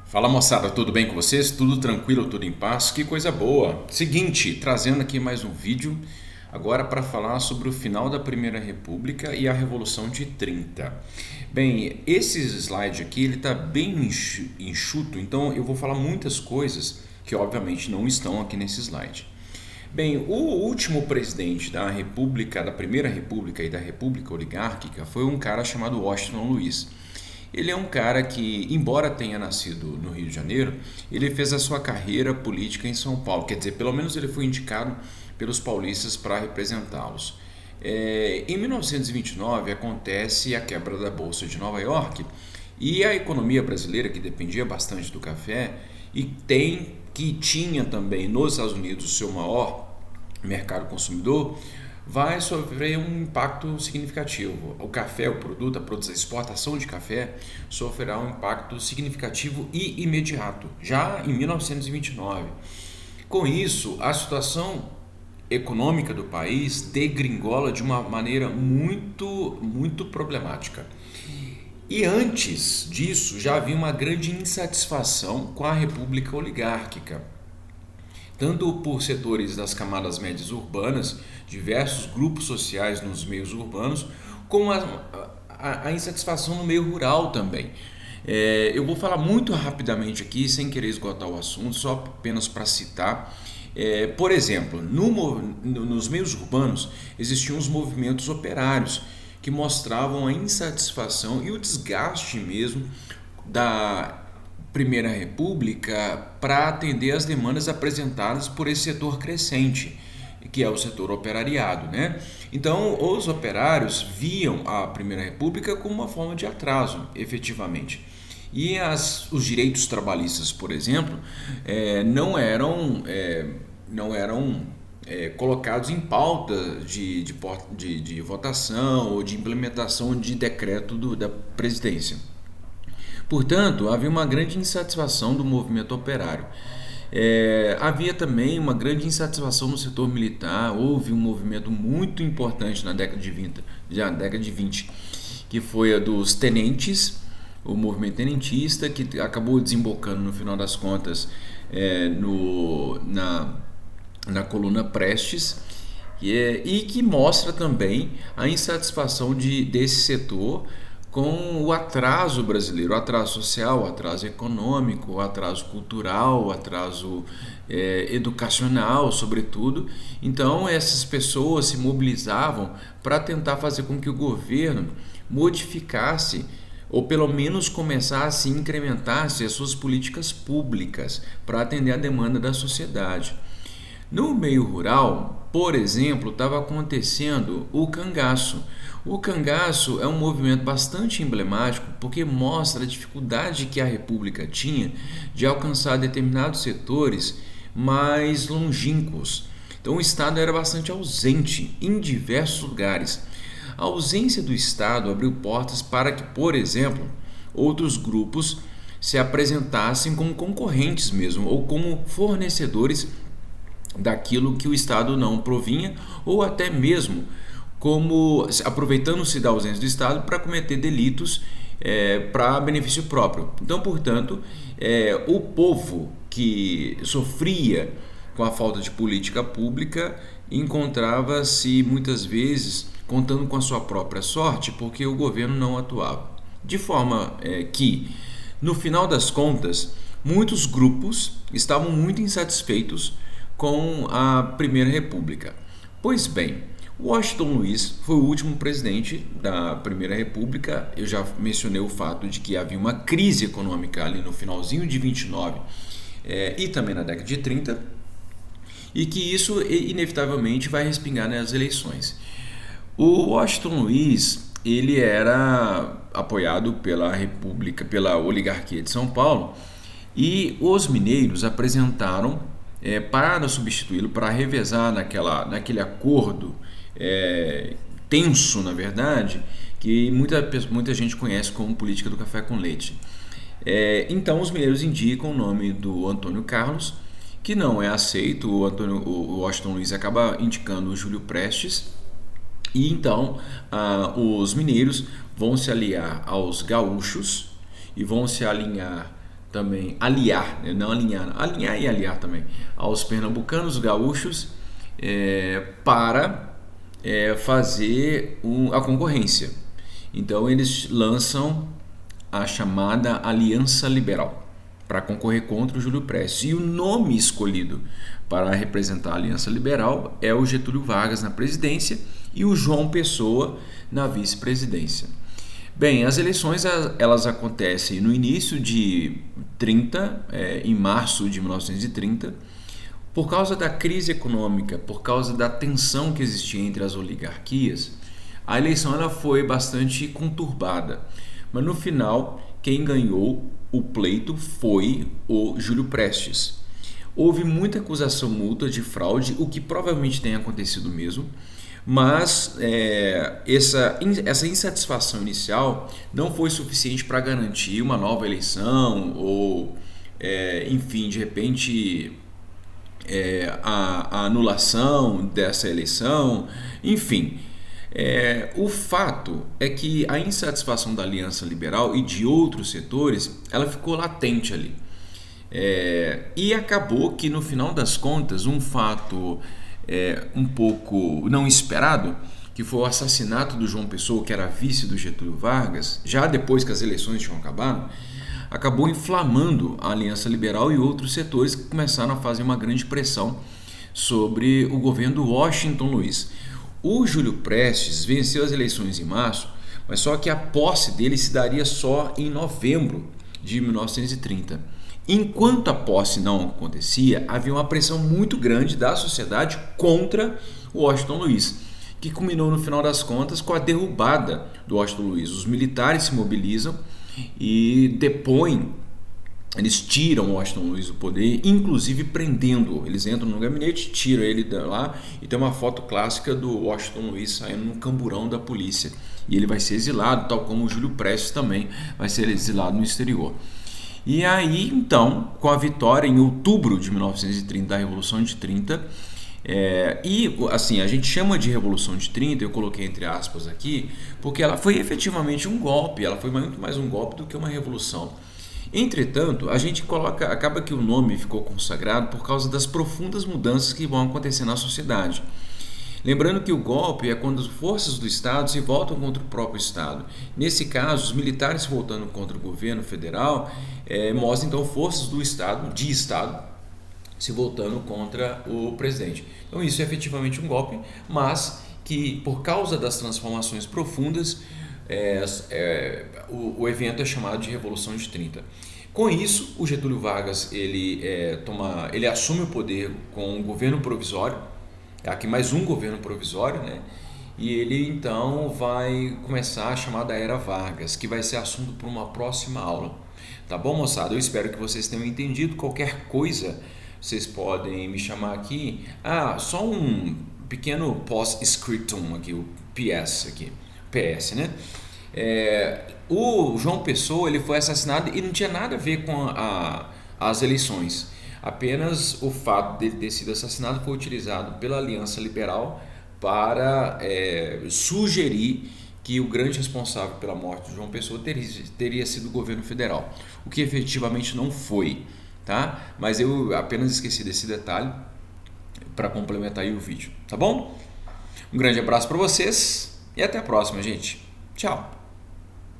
Fala moçada, tudo bem com vocês? Tudo tranquilo, tudo em paz? Que coisa boa! Seguinte, trazendo aqui mais um vídeo agora para falar sobre o final da Primeira República e a Revolução de 30. Bem, esse slide aqui ele está bem enxuto, então eu vou falar muitas coisas que obviamente não estão aqui nesse slide. Bem, o último presidente da República, da Primeira República e da República Oligárquica foi um cara chamado Washington Luiz. Ele é um cara que, embora tenha nascido no Rio de Janeiro, ele fez a sua carreira política em São Paulo. Quer dizer, pelo menos ele foi indicado pelos paulistas para representá-los. Em 1929 acontece a quebra da Bolsa de Nova York e a economia brasileira, que dependia bastante do café e que tinha também nos Estados Unidos o seu maior mercado consumidor, vai sofrer um impacto significativo. O café, o produto, a exportação de café sofrerá um impacto significativo e imediato, já em 1929. Com isso, a situação econômica do país degringola de uma maneira muito problemática. E antes disso, já havia uma grande insatisfação com a República Oligárquica, tanto por setores das camadas médias urbanas, diversos grupos sociais nos meios urbanos, como a insatisfação no meio rural também. Eu vou falar muito rapidamente aqui, sem querer esgotar o assunto, só apenas para citar. Por exemplo, nos meios urbanos existiam os movimentos operários que mostravam a insatisfação e o desgaste mesmo da Primeira República para atender às demandas apresentadas por esse setor crescente, que é o setor operariado, né? Então, os operários viam a Primeira República como uma forma de atraso, efetivamente. E os direitos trabalhistas, por exemplo, não eram colocados em pauta de votação ou de implementação de decreto da presidência. Portanto, havia uma grande insatisfação do movimento operário. Havia também uma grande insatisfação no setor militar. Houve um movimento muito importante na década de 20, que foi a dos tenentes, o movimento tenentista, que acabou desembocando no final das contas na coluna Prestes, e que mostra também a insatisfação desse setor com o atraso brasileiro, o atraso social, o atraso econômico, o atraso cultural, o atraso educacional, sobretudo. Então, essas pessoas se mobilizavam para tentar fazer com que o governo modificasse ou pelo menos começasse a incrementasse as suas políticas públicas para atender a demanda da sociedade. No meio rural, por exemplo, estava acontecendo o cangaço. O cangaço é um movimento bastante emblemático porque mostra a dificuldade que a República tinha de alcançar determinados setores mais longínquos. Então o Estado era bastante ausente em diversos lugares. A ausência do Estado abriu portas para que, por exemplo, outros grupos se apresentassem como concorrentes mesmo ou como fornecedores daquilo que o Estado não provinha, ou até mesmo como aproveitando-se da ausência do Estado para cometer delitos para benefício próprio. Então, portanto, o povo que sofria com a falta de política pública encontrava-se muitas vezes contando com a sua própria sorte porque o governo não atuava. De forma que, no final das contas, muitos grupos estavam muito insatisfeitos com a Primeira República. Pois bem, Washington Luiz foi o último presidente da Primeira República. Eu já mencionei o fato de que havia uma crise econômica ali no finalzinho de 29 e também na década de 30, e que isso inevitavelmente vai respingar nas eleições. O Washington Luiz ele era apoiado pela República, pela oligarquia de São Paulo, e os mineiros apresentaram para substituí-lo, para revezar naquele acordo tenso, na verdade, que muita gente conhece como política do café com leite. Então os mineiros indicam o nome do Antônio Carlos, que não é aceito. O Washington Luiz acaba indicando o Júlio Prestes, e então os mineiros vão se aliar aos gaúchos e vão se alinhar também aliar, né? Não alinhar, alinhar e aliar também aos pernambucanos, gaúchos, para fazer a concorrência. Então eles lançam a chamada Aliança Liberal para concorrer contra o Júlio Prestes. E o nome escolhido para representar a Aliança Liberal é o Getúlio Vargas na presidência e o João Pessoa na vice-presidência. Bem, as eleições elas acontecem no início de 30, em março de 1930, por causa da crise econômica, por causa da tensão que existia entre as oligarquias. A eleição ela foi bastante conturbada, mas no final quem ganhou o pleito foi o Júlio Prestes. Houve muita acusação mútua de fraude, o que provavelmente tem acontecido mesmo, mas essa insatisfação inicial não foi suficiente para garantir uma nova eleição ou, enfim, de repente a anulação dessa eleição, enfim. O fato é que a insatisfação da Aliança Liberal e de outros setores, ela ficou latente ali. E acabou que no final das contas, um fato um pouco não esperado, que foi o assassinato do João Pessoa, que era vice do Getúlio Vargas, já depois que as eleições tinham acabado, acabou inflamando a Aliança Liberal e outros setores que começaram a fazer uma grande pressão sobre o governo do Washington Luiz. O Júlio Prestes venceu as eleições em março, mas só que a posse dele se daria só em novembro de 1930. Enquanto a posse não acontecia, havia uma pressão muito grande da sociedade contra o Washington Luiz, que culminou no final das contas com a derrubada do Washington Luiz. Os militares se mobilizam e depõem, eles tiram o Washington Luiz do poder, inclusive prendendo-o. Eles entram no gabinete, tiram ele de lá e tem uma foto clássica do Washington Luiz saindo no camburão da polícia. E ele vai ser exilado, tal como o Júlio Prestes também vai ser exilado no exterior. E aí, então, com a vitória em outubro de 1930, da Revolução de 30, e assim, a gente chama de Revolução de 30, eu coloquei entre aspas aqui, porque ela foi efetivamente um golpe, ela foi muito mais um golpe do que uma revolução. Entretanto, a gente acaba que o nome ficou consagrado por causa das profundas mudanças que vão acontecer na sociedade. Lembrando que o golpe é quando as forças do Estado se voltam contra o próprio Estado. Nesse caso, os militares se voltando contra o governo federal mostram então forças do Estado, de Estado, se voltando contra o presidente. Então isso é efetivamente um golpe, mas que por causa das transformações profundas, o evento é chamado de Revolução de 30. Com isso, o Getúlio Vargas ele assume o poder com um governo provisório, aqui mais um governo provisório, né? E ele então vai começar a chamada Era Vargas, que vai ser assunto para uma próxima aula. Tá bom, moçada? Eu espero que vocês tenham entendido. Qualquer coisa, vocês podem me chamar aqui. Só um pequeno post-scriptum aqui, o PS aqui, PS, né? O João Pessoa ele foi assassinado e não tinha nada a ver com as eleições. Apenas o fato dele ter sido assassinado foi utilizado pela Aliança Liberal para sugerir que o grande responsável pela morte de João Pessoa teria sido o governo federal, o que efetivamente não foi, tá? Mas eu apenas esqueci desse detalhe para complementar aí o vídeo, tá bom? Um grande abraço para vocês e até a próxima, gente. Tchau!